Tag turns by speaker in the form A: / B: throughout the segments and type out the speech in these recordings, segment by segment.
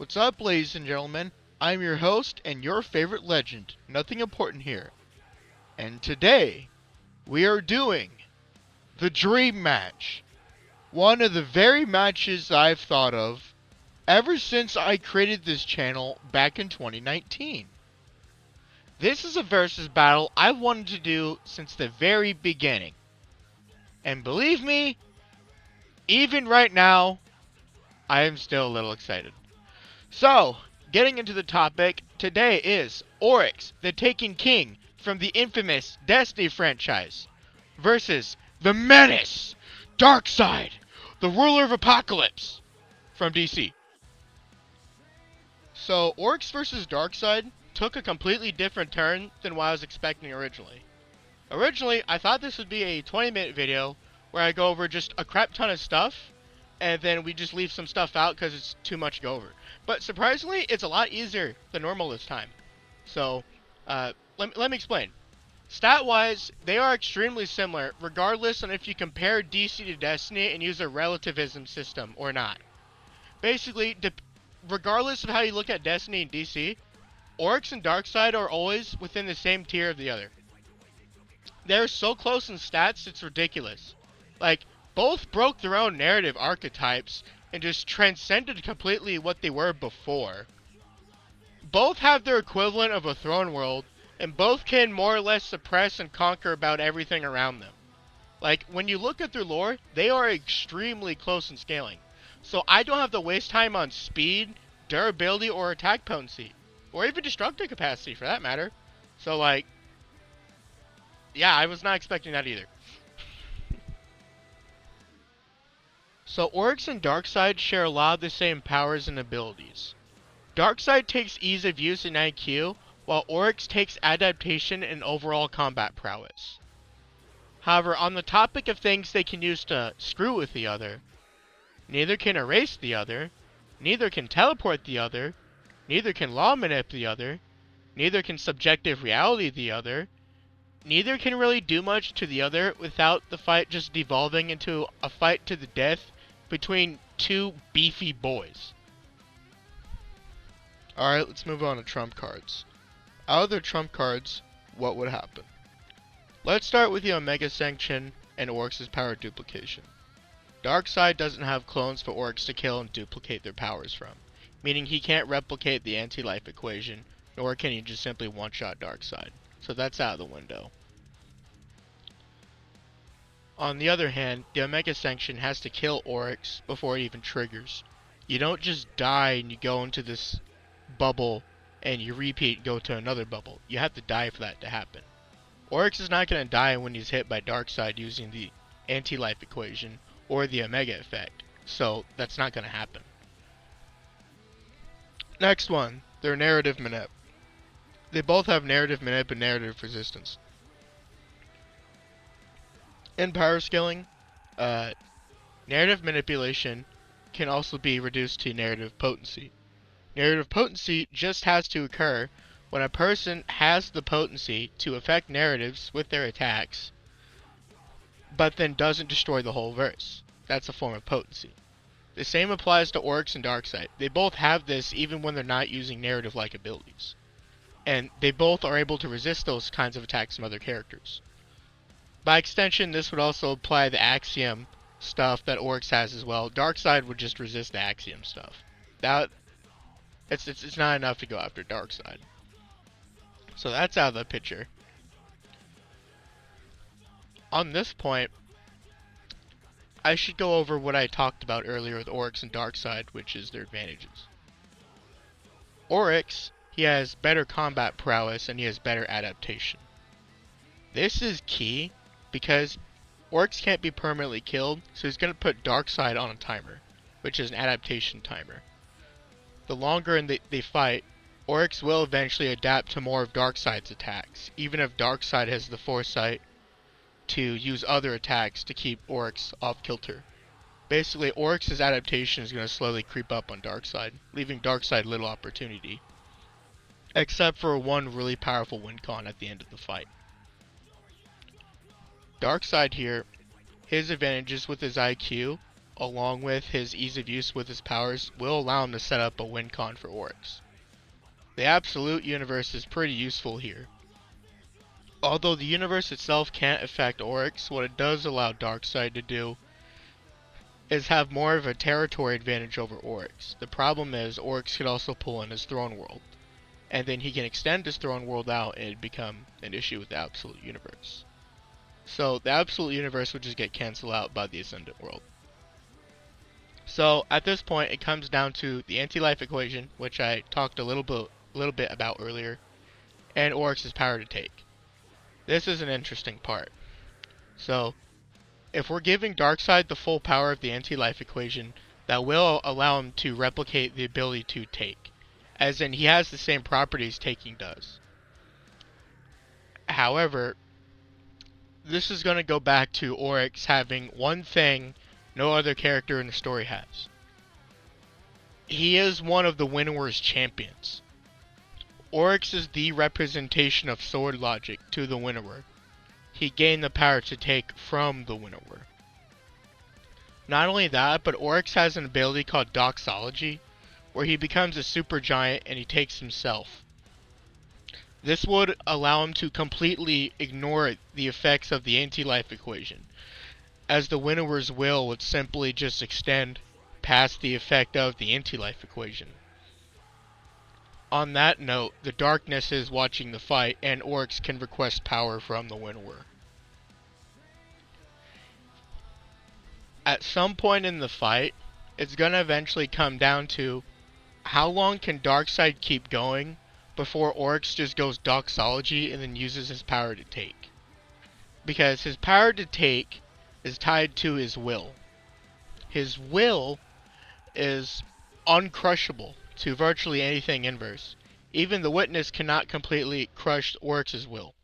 A: What's up, ladies and gentlemen? I'm your host and your favorite legend, Nothing Important here. And today, we are doing the Dream Match. One of the very matches I've thought of ever since I created this channel back in 2019. This is a versus battle I've wanted to do since the very beginning. And believe me, even right now, I am still a little excited. So, getting into the topic, today is Oryx, the Taken King from the infamous Destiny franchise, versus the Menace, Darkseid, the ruler of Apocalypse, from DC. So, Oryx versus Darkseid took a completely different turn than what I was expecting originally. Originally, I thought this would be a 20-minute video where I go over just a crap ton of stuff, and then we just leave some stuff out because it's too much to go over. But surprisingly, it's a lot easier than normal this time. So, let me explain. Stat-wise, they are extremely similar, regardless on if you compare DC to Destiny and use a relativism system or not. Basically, regardless of how you look at Destiny and DC, Oryx and Darkseid are always within the same tier of the other. They're so close in stats, it's ridiculous. Like, both broke their own narrative archetypes and just transcended completely what they were before. Both have their equivalent of a throne world, and both can more or less suppress and conquer about everything around them. Like, when you look at their lore, they are extremely close in scaling. So I don't have to waste time on speed, durability, or attack potency. Or even destructive capacity, for that matter. So, like, yeah, I was not expecting that either. So Oryx and Darkseid share a lot of the same powers and abilities. Darkseid takes ease of use and IQ, while Oryx takes adaptation and overall combat prowess. However, on the topic of things they can use to screw with the other, neither can erase the other, neither can teleport the other, neither can law manip the other, neither can subjective reality the other, neither can really do much to the other without the fight just devolving into a fight to the death between two beefy boys. Alright, let's move on to trump cards. Out of their trump cards, what would happen? Let's start with the Omega Sanction and Oryx's power duplication. Darkseid doesn't have clones for Oryx to kill and duplicate their powers from, meaning he can't replicate the anti-life equation, nor can he just simply one-shot Darkseid. So that's out of the window. On the other hand, the Omega Sanction has to kill Oryx before it even triggers. You don't just die and you go into this bubble and you repeat go to another bubble. You have to die for that to happen. Oryx is not going to die when he's hit by Darkseid using the anti-life equation or the Omega effect, so that's not going to happen. Next one, their narrative manip. They both have narrative manip and narrative resistance. In power scaling, narrative manipulation can also be reduced to narrative potency. Narrative potency just has to occur when a person has the potency to affect narratives with their attacks, but then doesn't destroy the whole verse. That's a form of potency. The same applies to Oryx and Darkseid. They both have this even when they're not using narrative-like abilities. And they both are able to resist those kinds of attacks from other characters. By extension, this would also apply the Axiom stuff that Oryx has as well. Darkseid would just resist the Axiom stuff. It's not enough to go after Darkseid. So that's out of the picture. On this point, I should go over what I talked about earlier with Oryx and Darkseid, which is their advantages. Oryx, he has better combat prowess and he has better adaptation. This is key because Oryx can't be permanently killed, so he's going to put Darkseid on a timer, which is an adaptation timer. The longer they fight, Oryx will eventually adapt to more of Darkseid's attacks, even if Darkseid has the foresight to use other attacks to keep Oryx off kilter. Basically, Oryx's adaptation is going to slowly creep up on Darkseid, leaving Darkseid little opportunity. Except for one really powerful win con at the end of the fight. Darkseid here, his advantages with his IQ along with his ease of use with his powers, will allow him to set up a win con for Oryx. The Absolute Universe is pretty useful here. Although the universe itself can't affect Oryx, what it does allow Darkseid to do is have more of a territory advantage over Oryx. The problem is Oryx could also pull in his throne world, and then he can extend his throne world out and it'd become an issue with the Absolute Universe. So the Absolute Universe would just get cancelled out by the Ascendant world. So at this point it comes down to the anti-life equation, which I talked a little bit about earlier, and Oryx's power to take. This is an interesting part. So if we're giving Darkseid the full power of the anti-life equation, that will allow him to replicate the ability to take. As in, he has the same properties taking does. However, this is going to go back to Oryx having one thing no other character in the story has. He is one of the Winnower's champions. Oryx is the representation of sword logic to the Winnower. He gained the power to take from the Winnower. Not only that, but Oryx has an ability called Doxology, where he becomes a super giant and he takes himself. This would allow him to completely ignore the effects of the anti-life equation, as the Winnower's will would simply just extend past the effect of the anti-life equation. On that note, the darkness is watching the fight, and Oryx can request power from the Winnower. At some point in the fight, it's going to eventually come down to how long can Darkseid keep going before Oryx just goes Doxology and then uses his power to take. Because his power to take is tied to his will. His will is uncrushable to virtually anything inverse. Even the Witness cannot completely crush Oryx's will.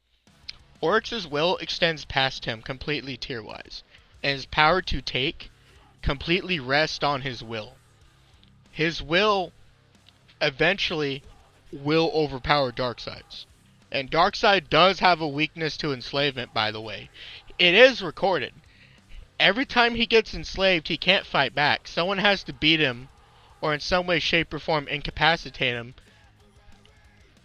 A: Oryx's will extends past him completely tier-wise, and his power to take completely rests on his will. His will eventually will overpower Darkseid's. And Darkseid does have a weakness to enslavement, by the way. It is recorded. Every time he gets enslaved, he can't fight back. Someone has to beat him, or in some way, shape, or form incapacitate him.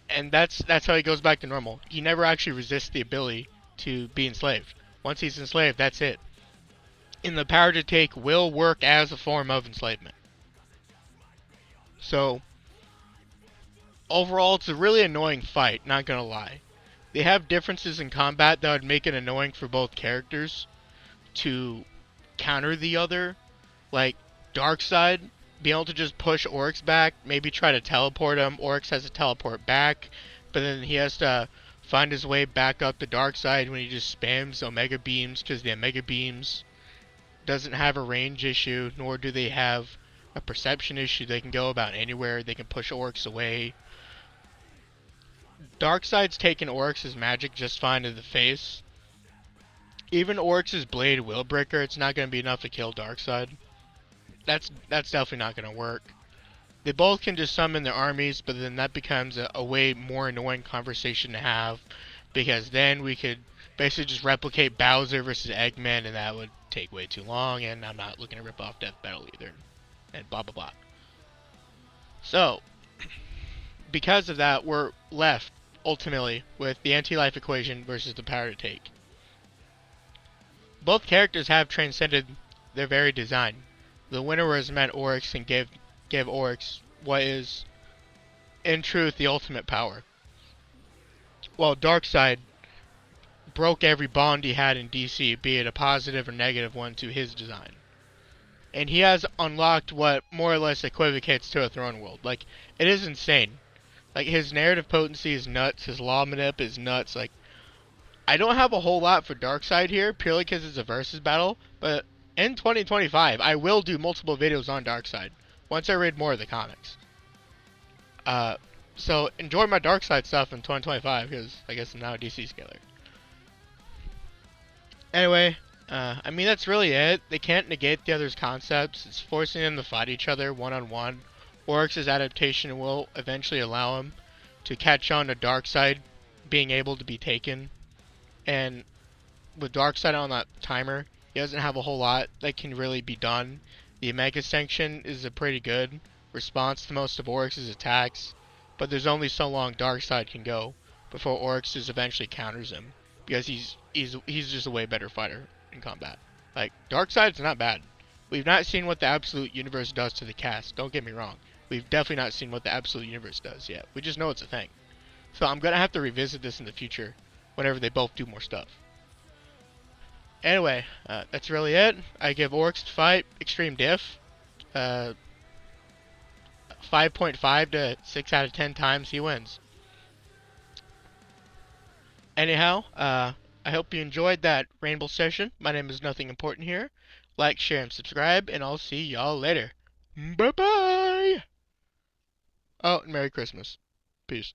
A: And that's how he goes back to normal. He never actually resists the ability to be enslaved. Once he's enslaved, that's it. And the power to take will work as a form of enslavement. So, overall, it's a really annoying fight, not gonna lie. They have differences in combat that would make it annoying for both characters to counter the other. Like, Darkseid, being able to just push Oryx back, maybe try to teleport him. Oryx has to teleport back, but then he has to find his way back up to Darkseid when he just spams Omega Beams, because the Omega Beams doesn't have a range issue, nor do they have a perception issue. They can go about anywhere. They can push Oryx away. Darkseid's taking Oryx's magic just fine to the face. Even Oryx's Blade Willbreaker, it's not going to be enough to kill Darkseid. That's definitely not going to work. They both can just summon their armies, but then that becomes a way more annoying conversation to have, because then we could basically just replicate Bowser versus Eggman, and that would take way too long, and I'm not looking to rip off Death Battle either, and blah blah blah. So, because of that, we're left, ultimately, with the anti-life equation versus the power to take. Both characters have transcended their very design. The Winnower has met Oryx and gave Oryx what is, in truth, the ultimate power. While Darkseid broke every bond he had in DC, be it a positive or negative one, to his design. And he has unlocked what more or less equivocates to a throne world. Like, it is insane. Like, his narrative potency is nuts, his law manip is nuts. Like, I don't have a whole lot for Darkseid here, purely because it's a versus battle, but in 2025, I will do multiple videos on Darkseid, once I read more of the comics. So, enjoy my Darkseid stuff in 2025, because I guess I'm now a DC scaler. Anyway, I mean, that's really it. They can't negate the other's concepts. It's forcing them to fight each other one-on-one. Oryx's adaptation will eventually allow him to catch on to Darkseid being able to be taken. And with Darkseid on that timer, he doesn't have a whole lot that can really be done, The Mega Sanction is a pretty good response to most of Oryx's attacks, but there's only so long Darkseid can go before Oryx just eventually counters him, because he's just a way better fighter in combat. Like, Darkseid's not bad. We've not seen what the Absolute Universe does to the cast, don't get me wrong. We've definitely not seen what the Absolute Universe does yet. We just know it's a thing. So I'm gonna have to revisit this in the future whenever they both do more stuff. Anyway, that's really it. I give Oryx to fight extreme diff. 5.5 to 6 out of 10 times he wins. Anyhow, I hope you enjoyed that Rainbow session. My name is Nothing Important here. Like, share, and subscribe, and I'll see y'all later. Bye-bye! Oh, and Merry Christmas. Peace.